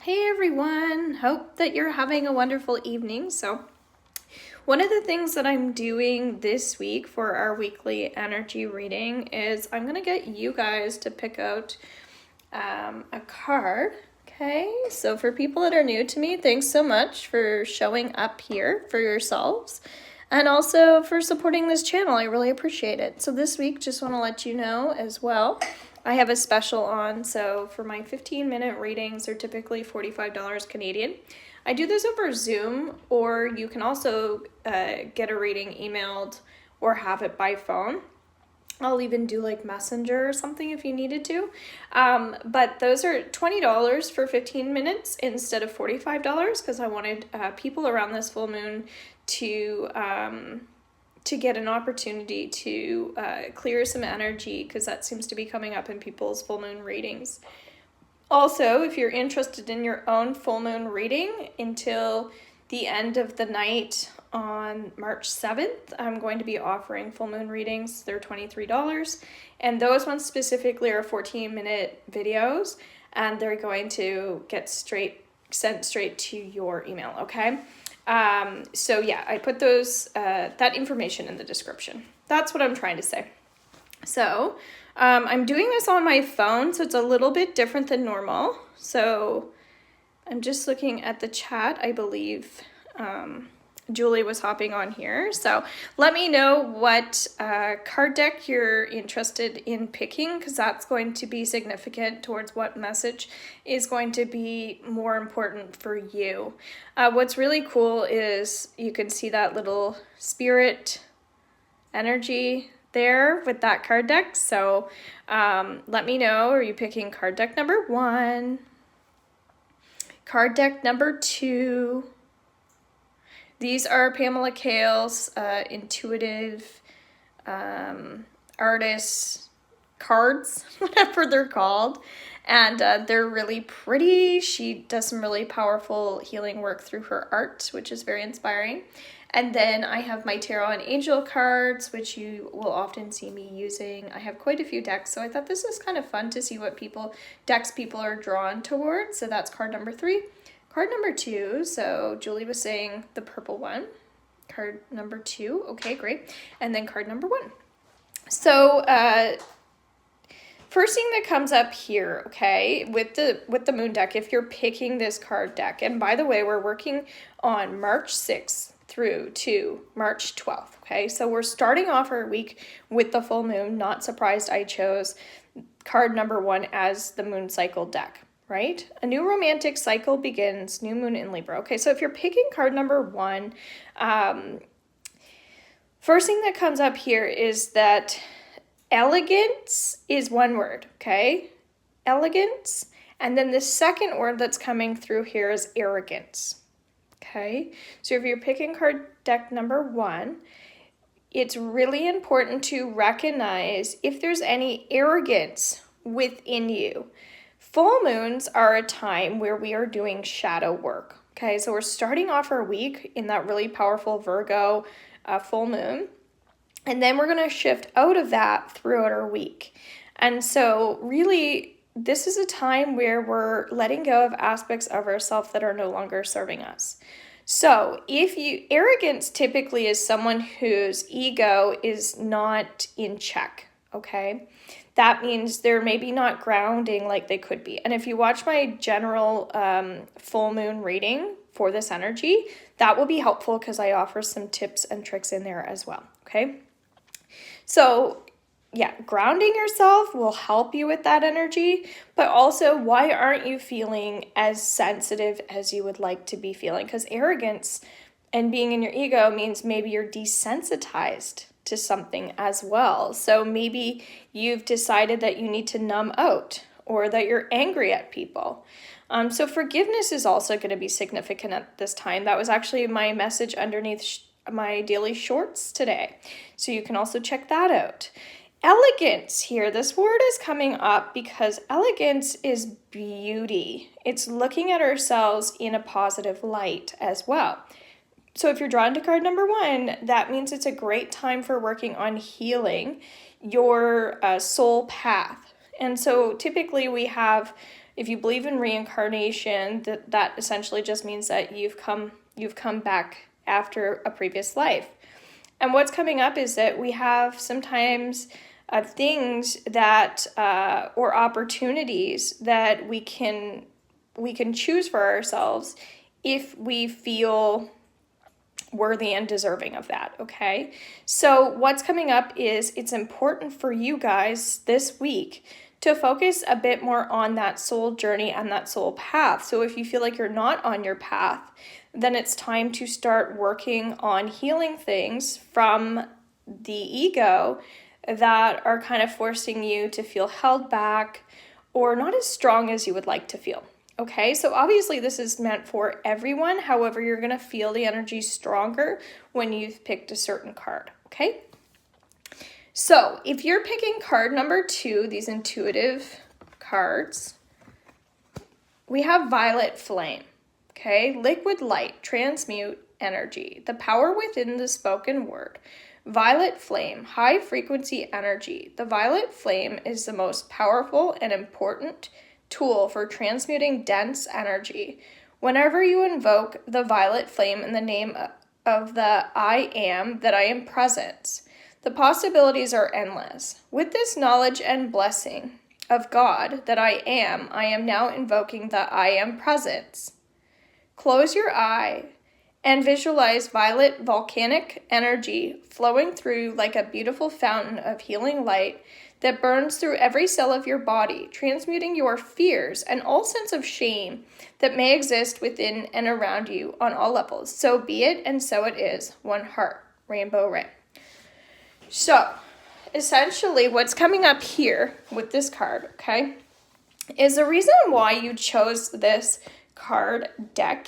Hey everyone, hope that you're having a wonderful evening. So one of the things that I'm doing this week for our weekly energy reading is I'm going to get you guys to pick out a card. Okay, so for people that are new to me, thanks so much for showing up here for yourselves and also for supporting this channel. I really appreciate it. So this week, just want to let you know as well, I have a special on. So for my 15-minute readings, they're typically $45 Canadian. I do this over Zoom, or you can also get a reading emailed or have it by phone. I'll even do like Messenger or something if you needed to. But those are $20 for 15 minutes instead of $45 because I wanted people around this full moon to get an opportunity to clear some energy, because that seems to be coming up in people's full moon readings. Also, if you're interested in your own full moon reading until the end of the night on March 7th, I'm going to be offering full moon readings. They're $23, and those ones specifically are 14-minute videos, and they're going to get sent straight to your email, okay? So yeah, I put those that information in the description. That's what I'm trying to say. So I'm doing this on my phone, so it's a little bit different than normal. So I'm just looking at the chat. I believe Julie was hopping on here. So let me know what card deck you're interested in picking, because that's going to be significant towards what message is going to be more important for you. What's really cool is you can see that little spirit energy there with that card deck. So let me know, are you picking card deck number 1, card deck number 2? These are Pamela Kale's intuitive artist cards, whatever they're called. And they're really pretty. She does some really powerful healing work through her art, which is very inspiring. And then I have my tarot and angel cards, which you will often see me using. I have quite a few decks, so I thought this was kind of fun to see what decks people are drawn towards. So that's card number 3. Card number 2, so Julie was saying the purple one. Card number 2, okay, great. And then card number 1. So first thing that comes up here, okay, with the moon deck, if you're picking this card deck, and by the way, we're working on March 6th through to March 12th, okay? So we're starting off our week with the full moon. Not surprised I chose card number 1 as the moon cycle deck. Right? A new romantic cycle begins, new moon in Libra. Okay, so if you're picking card number 1, first thing that comes up here is that elegance is one word, okay? Elegance. And then the second word that's coming through here is arrogance. Okay? So if you're picking card deck number 1, it's really important to recognize if there's any arrogance within you. Full moons are a time where we are doing shadow work, okay? So we're starting off our week in that really powerful Virgo full moon, and then we're going to shift out of that throughout our week. And so really, this is a time where we're letting go of aspects of ourselves that are no longer serving us. So arrogance typically is someone whose ego is not in check, okay? That means they're maybe not grounding like they could be. And if you watch my general full moon reading for this energy, that will be helpful because I offer some tips and tricks in there as well, okay? So yeah, grounding yourself will help you with that energy, but also why aren't you feeling as sensitive as you would like to be feeling? Because arrogance and being in your ego means maybe you're desensitized to something as well. So maybe you've decided that you need to numb out or that you're angry at people. So forgiveness is also going to be significant at this time. That was actually my message underneath my daily shorts today. So you can also check that out. Elegance here, this word is coming up because elegance is beauty. It's looking at ourselves in a positive light as well. So if you're drawn to card number 1, that means it's a great time for working on healing your soul path. And so typically we have If you believe in reincarnation, that essentially just means that you've come back after a previous life. And what's coming up is that we have sometimes things that or opportunities that we can choose for ourselves if we feel worthy and deserving of that, okay? So what's coming up is it's important for you guys this week to focus a bit more on that soul journey and that soul path. So if you feel like you're not on your path, then it's time to start working on healing things from the ego that are kind of forcing you to feel held back or not as strong as you would like to feel. Okay, so obviously this is meant for everyone. However, you're going to feel the energy stronger when you've picked a certain card, okay? So if you're picking card number 2, these intuitive cards, we have Violet Flame, okay? Liquid light, transmute energy, the power within the spoken word. Violet flame, high frequency energy. The violet flame is the most powerful and important tool for transmuting dense energy. Whenever you invoke the violet flame in the name of the I am, that I am presence, the possibilities are endless. With this knowledge and blessing of God that I am now invoking the I am presence. Close your eye and visualize violet volcanic energy flowing through like a beautiful fountain of healing light that burns through every cell of your body, transmuting your fears and all sense of shame that may exist within and around you on all levels. So be it, and so it is. One heart, rainbow ray. So, essentially, what's coming up here with this card, okay, is the reason why you chose this card deck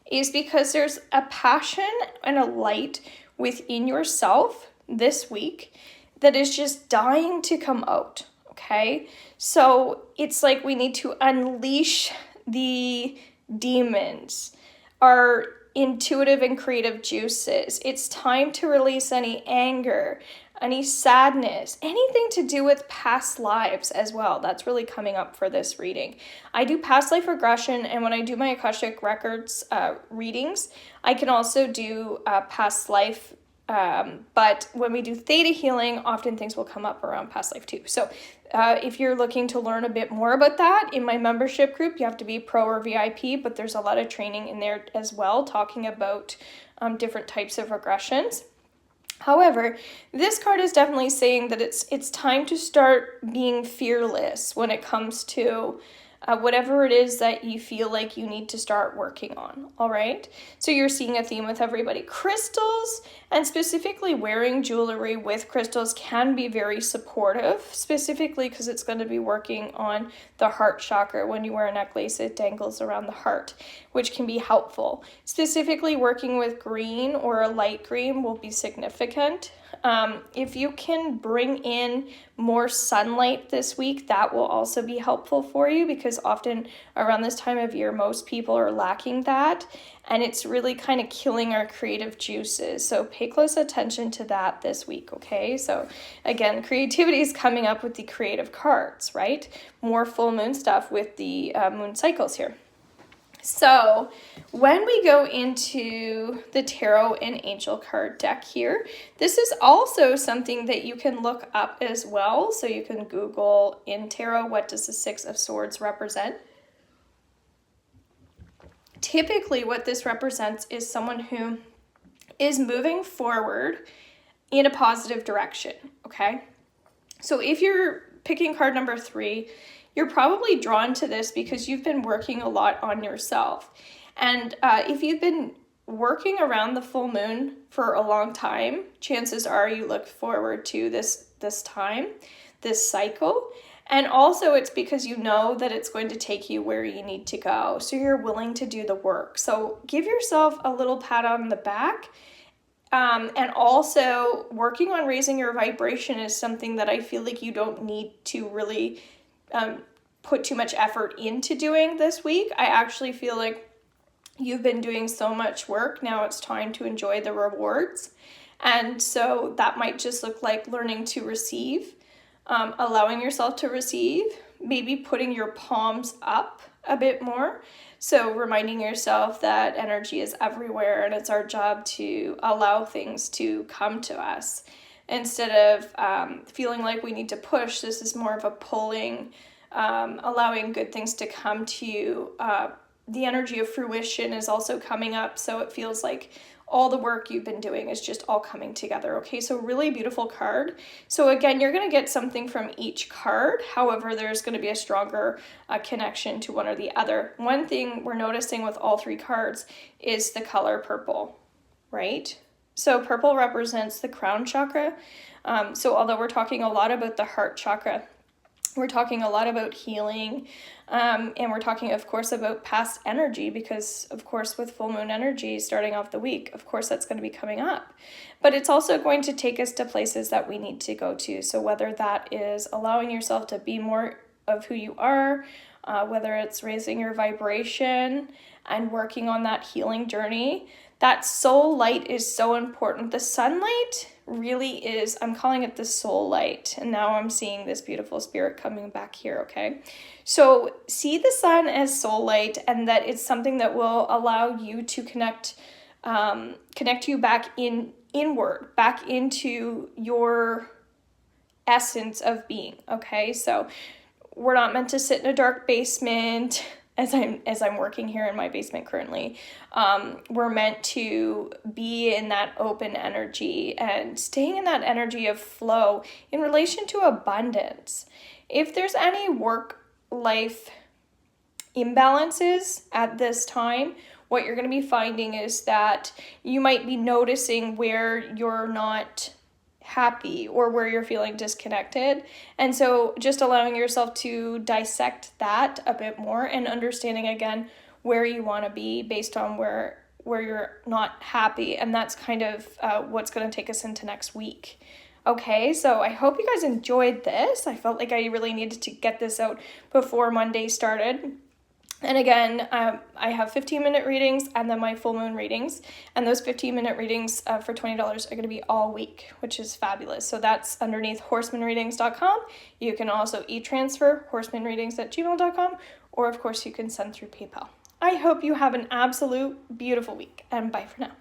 is because there's a passion and a light within yourself this week that is just dying to come out, okay? So it's like we need to unleash the demons, our intuitive and creative juices. It's time to release any anger, any sadness, anything to do with past lives as well. That's really coming up for this reading. I do past life regression, and when I do my Akashic Records readings, I can also do past life. But when we do theta healing, often things will come up around past life too. So if you're looking to learn a bit more about that, in my membership group, you have to be pro or VIP, but there's a lot of training in there as well, talking about different types of regressions. However, this card is definitely saying that it's time to start being fearless when it comes to whatever it is that you feel like you need to start working on, all right? So you're seeing a theme with everybody. Crystals, and specifically wearing jewelry with crystals, can be very supportive, specifically because it's going to be working on the heart chakra. When you wear a necklace, it dangles around the heart, which can be helpful. Specifically, working with green or a light green will be significant. If you can bring in more sunlight this week, that will also be helpful for you, because often around this time of year, most people are lacking that, and it's really kind of killing our creative juices. So pay close attention to that this week, okay? So again, creativity is coming up with the creative cards, right? More full moon stuff with the moon cycles here. So when we go into the tarot and angel card deck here, this is also something that you can look up as well. So you can Google in tarot, what does the Six of Swords represent? Typically what this represents is someone who is moving forward in a positive direction, okay? So if you're picking card number 3, you're probably drawn to this because you've been working a lot on yourself. And if you've been working around the full moon for a long time, chances are you look forward to this time, this cycle. And also it's because you know that it's going to take you where you need to go. So you're willing to do the work. So give yourself a little pat on the back. And also working on raising your vibration is something that I feel like you don't need to really put too much effort into doing this week. I actually feel like you've been doing so much work. Now it's time to enjoy the rewards. And so that might just look like learning to receive, allowing yourself to receive, maybe putting your palms up a bit more. So reminding yourself that energy is everywhere and it's our job to allow things to come to us. Instead of feeling like we need to push, this is more of a pulling, allowing good things to come to you. The energy of fruition is also coming up, so it feels like all the work you've been doing is just all coming together. Okay, so really beautiful card. So again, you're going to get something from each card. However, there's going to be a stronger connection to one or the other. One thing we're noticing with all three cards is the color purple, right? So purple represents the crown chakra. So although we're talking a lot about the heart chakra, we're talking a lot about healing, and we're talking, of course, about past energy because, of course, with full moon energy starting off the week, of course, that's going to be coming up. But it's also going to take us to places that we need to go to. So whether that is allowing yourself to be more of who you are, whether it's raising your vibration and working on that healing journey, that soul light is so important. The sunlight really is, I'm calling it the soul light. And now I'm seeing this beautiful spirit coming back here, okay? So see the sun as soul light, and that it's something that will allow you to connect you back inward, back into your essence of being, okay? So we're not meant to sit in a dark basement, as I'm working here in my basement currently. We're meant to be in that open energy and staying in that energy of flow in relation to abundance. If there's any work-life imbalances at this time, what you're going to be finding is that you might be noticing where you're not happy or where you're feeling disconnected. And so just allowing yourself to dissect that a bit more and understanding again where you want to be based on where you're not happy. And that's kind of what's going to take us into next week. Okay, so I hope you guys enjoyed this. I felt like I really needed to get this out before Monday started. And again, I have 15-minute readings and then my full moon readings. And those 15-minute readings for $20 are going to be all week, which is fabulous. So that's underneath horsemanreadings.com. You can also e-transfer horsemanreadings@gmail.com, or of course you can send through PayPal. I hope you have an absolute beautiful week, and bye for now.